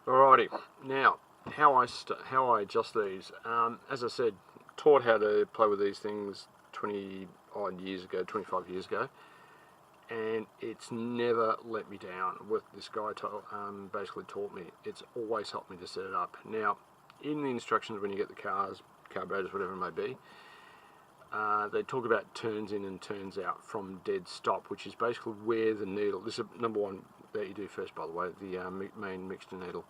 Alrighty, now how I adjust these. As I said, taught how to play with these things 20 odd years ago, 25 years ago, and it's never let me down. What this guy basically taught me, it's always helped me to set it up. Now, in the instructions when you get the cars, carburetors, whatever it may be, they talk about turns in and turns out from dead stop, which is basically where the needle, this is number one that you do first, by the way, the main mixture needle.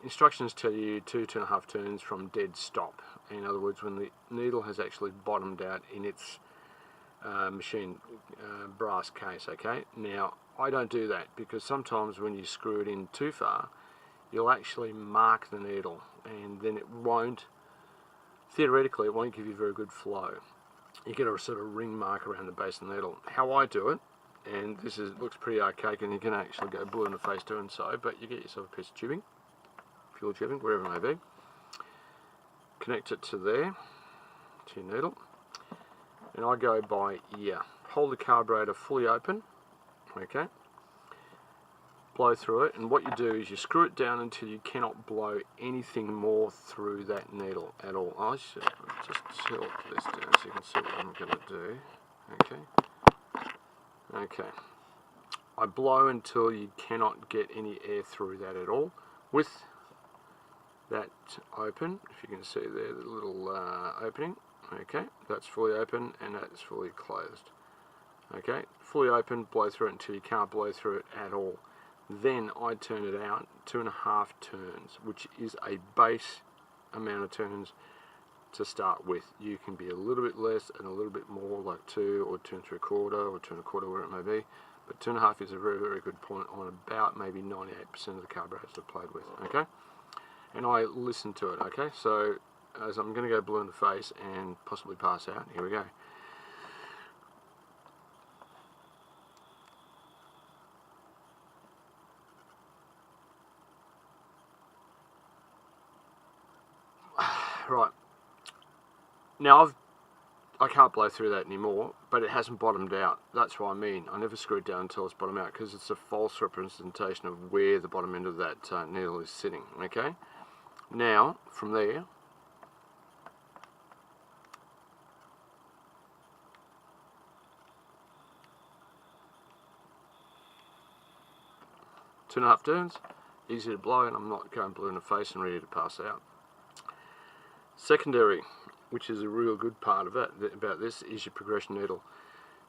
Instructions tell you 2.5 turns from dead stop. In other words, when the needle has actually bottomed out in its machine brass case. Okay, now I don't do that because sometimes when you screw it in too far, you'll actually mark the needle, and then it won't, theoretically it won't give you very good flow. You get a sort of ring mark around the base of the needle. How I do it, and this looks pretty archaic, and you can actually go blue in the face doing so, but you get yourself a piece of tubing, fuel tubing, wherever it may be, connect it to there, to your needle, and I go by ear. Hold the carburetor fully open, okay, blow through it, and what you do is you screw it down until you cannot blow anything more through that needle at all. I should just tilt this down so you can see what I'm going to do. Okay, I blow until you cannot get any air through that at all. With that open, if you can see there, the little opening, okay, that's fully open and that's fully closed. Okay, fully open, blow through it until you can't blow through it at all. Then I turn it out 2.5 turns, which is a base amount of turns to start with. You can be a little bit less and a little bit more, like 2 or 2 3/4 or 2 1/4, where it may be. But 2.5 is a very, very good point on about maybe 98% of the carburetors I've played with. Okay, and I listen to it. Okay, so as I'm going to go blue in the face and possibly pass out, here we go. Right, now I can't blow through that anymore, but it hasn't bottomed out. That's what I mean. I never screw it down until it's bottomed out, because it's a false representation of where the bottom end of that needle is sitting. Okay, now from there, two and a half turns, easy to blow, and I'm not going blue in the face and ready to pass out. Secondary, which is a real good part of it about this, is your progression needle.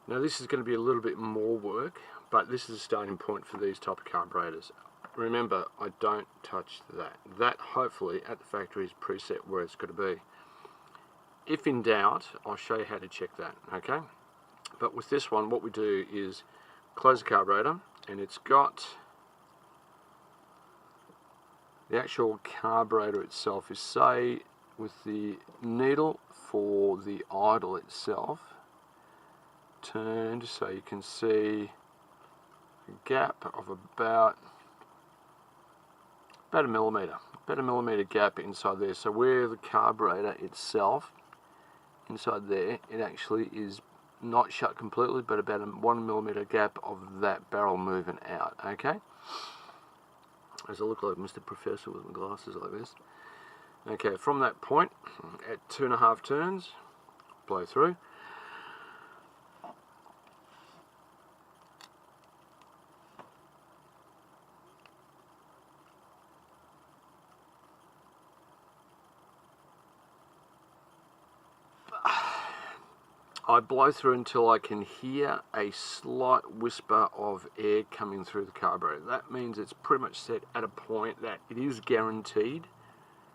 Now this is going to be a little bit more work, but this is a starting point for these type of carburetors. Remember, I don't touch that. That hopefully at the factory is preset where it's going to be. If in doubt, I'll show you how to check that, okay? But with this one, what we do is close the carburetor, and it's got the actual carburetor itself is, say, with the needle for the idle itself turned, so you can see a gap of about a millimetre gap inside there. So where the carburetor itself, inside there, it actually is not shut completely, but about a 1 millimetre gap of that barrel moving out. Okay, as I look like Mr. Professor with my glasses like this. Okay, from that point, at 2.5 turns, blow through. I blow through until I can hear a slight whisper of air coming through the carburetor. That means it's pretty much set at a point that it is guaranteed,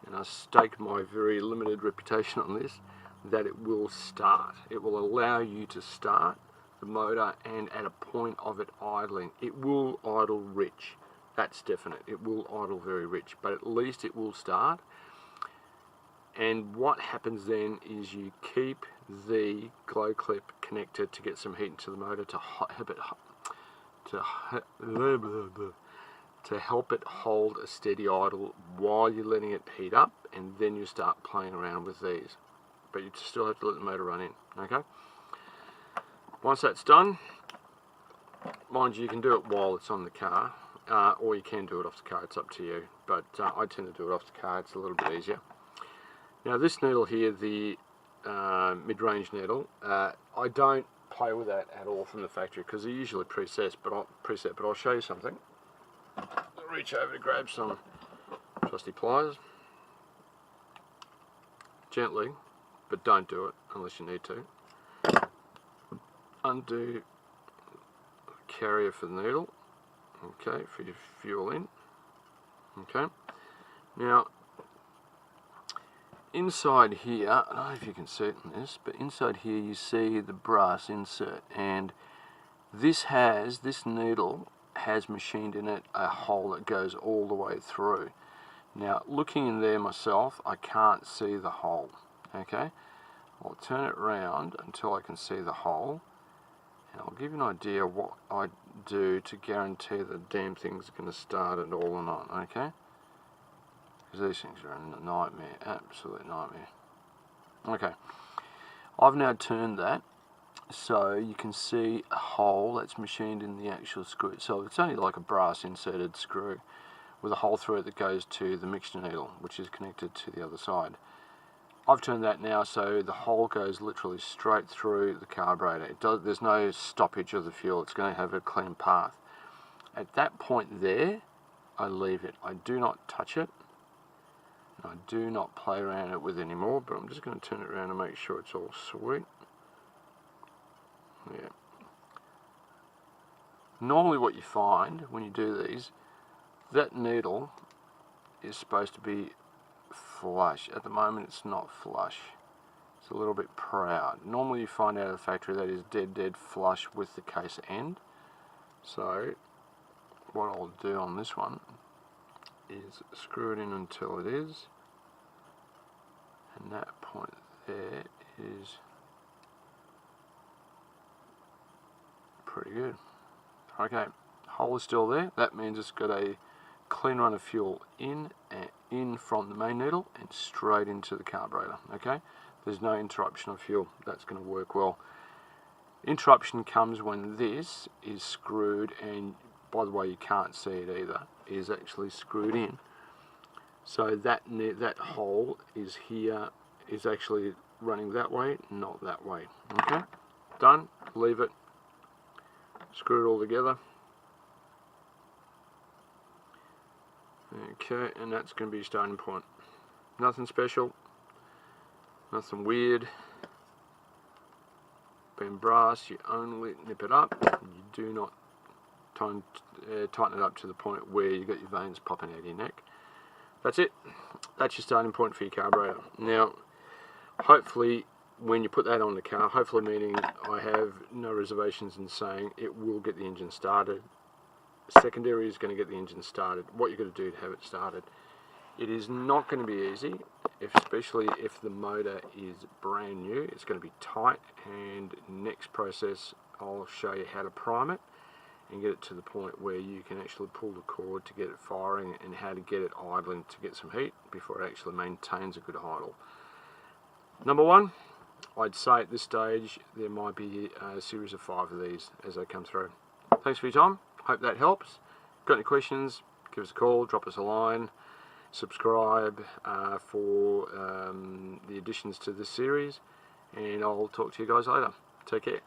and I stake my very limited reputation on this, that it will start. It will allow you to start the motor, and at a point of it idling, it will idle rich. That's definite. It will idle very rich, but at least it will start. And what happens then is you keep the glow clip connected to get some heat into the motor to help it hold a steady idle while you're letting it heat up, and then you start playing around with these. But you still have to let the motor run in. Okay. Once that's done, mind you, you can do it while it's on the car. or you can do it off the car, it's up to you, but I tend to do it off the car, it's a little bit easier. Now this needle here, the mid-range needle, I don't play with that at all from the factory because they're usually preset, but I'll show you something. I'll reach over to grab some trusty pliers, gently, but don't do it unless you need to. Undo the carrier for the needle, okay, for your fuel in. Okay, now inside here, I don't know if you can see it in this, but inside here you see the brass insert, and this needle has machined in it a hole that goes all the way through. Now looking in there myself, I can't see the hole. Okay, I'll turn it around until I can see the hole, and I'll give you an idea what I do to guarantee the damn thing's going to start it all or not. Okay, because these things are a nightmare, absolute nightmare. Okay, I've now turned that so you can see a hole that's machined in the actual screw. So it's only like a brass inserted screw with a hole through it that goes to the mixture needle, which is connected to the other side. I've turned that now so the hole goes literally straight through the carburetor. There's no stoppage of the fuel, it's going to have a clean path. At that point there, I leave it. I do not touch it. I do not play around with it anymore, but I'm just going to turn it around and make sure it's all sweet. Yeah. Normally what you find when you do these, that needle is supposed to be flush. At the moment it's not flush. It's a little bit proud. Normally you find out of the factory that is dead flush with the case end. So what I'll do on this one is screw it in until it is, and that point there is pretty good. Okay, hole is still there. That means it's got a clean run of fuel in from the main needle and straight into the carburetor. Okay, there's no interruption of fuel. That's going to work well. Interruption comes when this is screwed, and by the way you can't see it either, is actually screwed in. So that hole is here, is actually running that way, not that way. Okay, done. Leave it. Screw it all together. Okay, and that's going to be your starting point. Nothing special, nothing weird. Being brass, you only nip it up. You do not tighten it up to the point where you got your veins popping out of your neck. That's it. That's your starting point for your carburetor. Now, hopefully, when you put that on the car, hopefully meaning I have no reservations in saying it will get the engine started. Secondary is going to get the engine started. What you've got to do to have it started. It is not going to be easy, especially if the motor is brand new. It's going to be tight, and next process I'll show you how to prime it and get it to the point where you can actually pull the cord to get it firing, and how to get it idling to get some heat before it actually maintains a good idle. Number one, I'd say at this stage there might be a series of 5 of these as they come through. Thanks for your time. Hope that helps. Got any questions, give us a call, drop us a line, subscribe for the additions to this series, and I'll talk to you guys later. Take care.